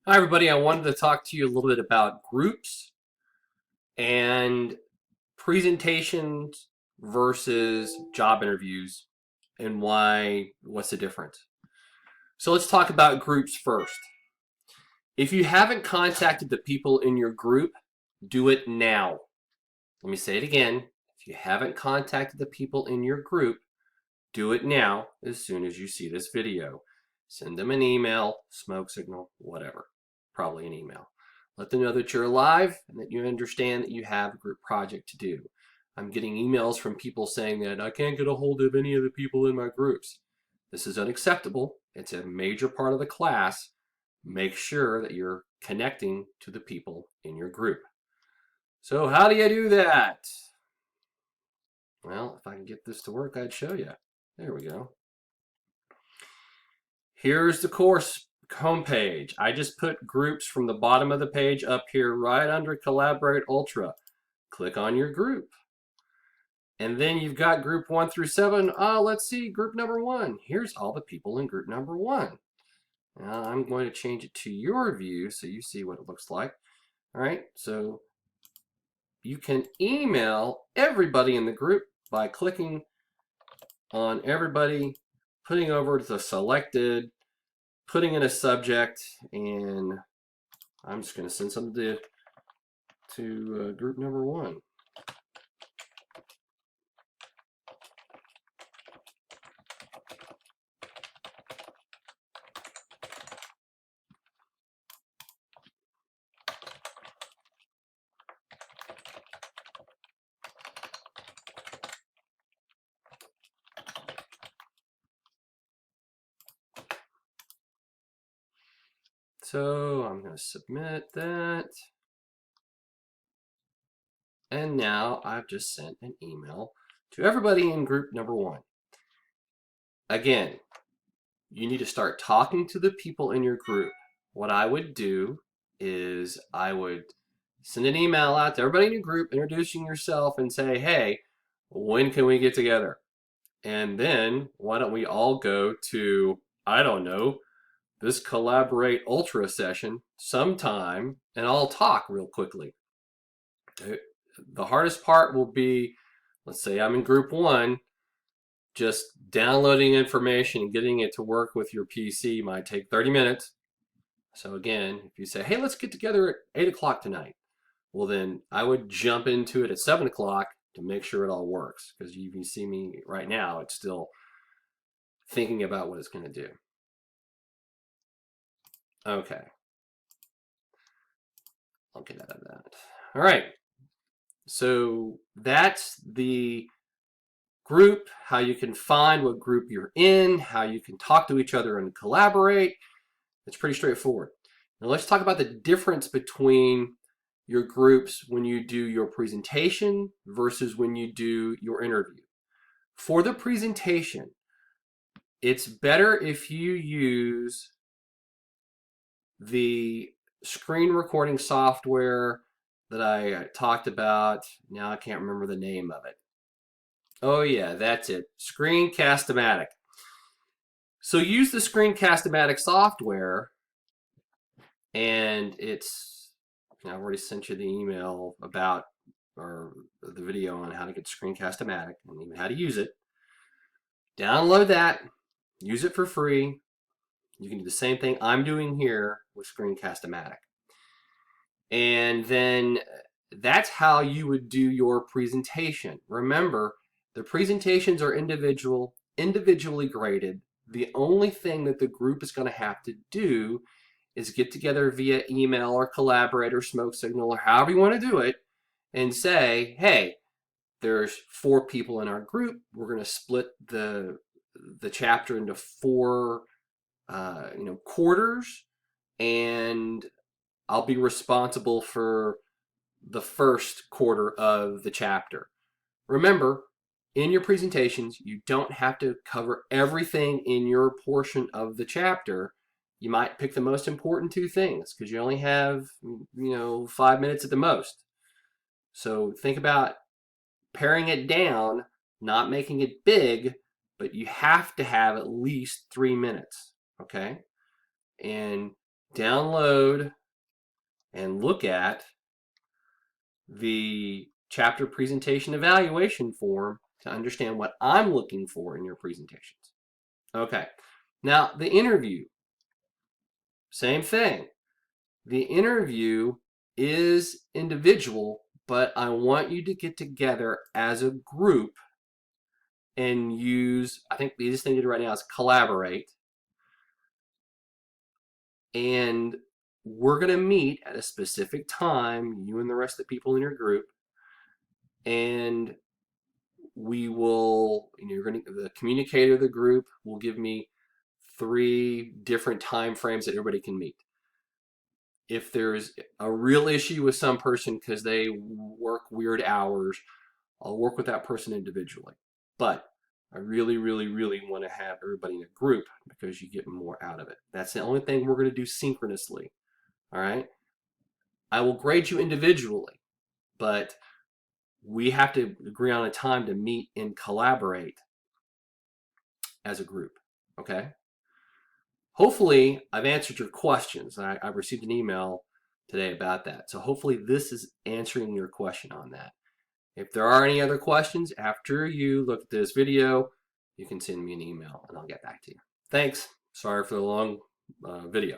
Hi, everybody. I wanted to talk to you a little bit about groups and presentations versus job interviews and what's the difference. So let's talk about groups first. If you haven't contacted the people in your group, do it now. Let me say it again. If you haven't contacted the people in your group, do it now as soon as you see this video. Send them an email, smoke signal, whatever. Probably an email. Let them know that you're alive and that you understand that you have a group project to do. I'm getting emails from people saying that I can't get a hold of any of the people in my groups. This is unacceptable. It's a major part of the class. Make sure that you're connecting to the people in your group. So how do you do that? Well, if I can get this to work, I'd show you. There we go. Here's the course homepage. I just put groups from the bottom of the page up here right under Collaborate Ultra. Click on your group. And then you've got group 1 through 7. Let's see, group number 1. Here's all the people in group number 1. Now I'm going to change it to your view so you see what it looks like. All right, so you can email everybody in the group by clicking on everybody, putting over to the selected, putting in a subject, and I'm just going to send something to group number 1. So I'm going to submit that. And now I've just sent an email to everybody in group number 1. Again, you need to start talking to the people in your group. What I would do is I would send an email out to everybody in your group introducing yourself and say, hey, when can we get together? And then why don't we all go to, I don't know, this Collaborate Ultra session sometime and I'll talk real quickly. The hardest part will be, let's say I'm in group 1, just downloading information and getting it to work with your PC might take 30 minutes. So again, if you say, hey, let's get together at 8 o'clock tonight, well then I would jump into it at 7 o'clock to make sure it all works. Because you can see me right now, it's still thinking about what it's going to do. Okay. I'll get out of that. All right. So that's the group, how you can find what group you're in, how you can talk to each other and collaborate. It's pretty straightforward. Now let's talk about the difference between your groups when you do your presentation versus when you do your interview. For the presentation, it's better if you use the screen recording software that I talked about. Now I can't remember the name of it. Oh yeah, that's it. Screencast-O-Matic. So use the Screencast-O-Matic software, and I've already sent you the email about or the video on how to get Screencast-O-Matic and even how to use it. Download that, use it for free. You can do the same thing I'm doing here with Screencast-O-Matic. And then that's how you would do your presentation. Remember, the presentations are individually graded. The only thing that the group is going to have to do is get together via email or Collaborate or Smoke Signal or however you want to do it and say, hey, there's 4 people in our group. We're going to split the chapter into 4 quarters, and I'll be responsible for the first quarter of the chapter. Remember, in your presentations, you don't have to cover everything in your portion of the chapter. You might pick the most important 2 things because you only have, 5 minutes at the most. So think about paring it down, not making it big, but you have to have at least 3 minutes, okay? And download and look at the chapter presentation evaluation form to understand what I'm looking for in your presentations. Okay, now the interview, same thing. The interview is individual, but I want you to get together as a group and use, I think the easiest thing to do right now is collaborate. And we're going to meet at a specific time, you and the rest of the people in your group, and we will, the communicator of the group will give me 3 different time frames that everybody can meet. If there's a real issue with some person because they work weird hours, I'll work with that person individually. But I really, really, really want to have everybody in a group because you get more out of it. That's the only thing we're going to do synchronously. All right? I will grade you individually, but we have to agree on a time to meet and collaborate as a group. Okay? Hopefully, I've answered your questions. I received an email today about that. So hopefully this is answering your question on that. If there are any other questions after you look at this video, you can send me an email and I'll get back to you. Thanks. Sorry for the long video.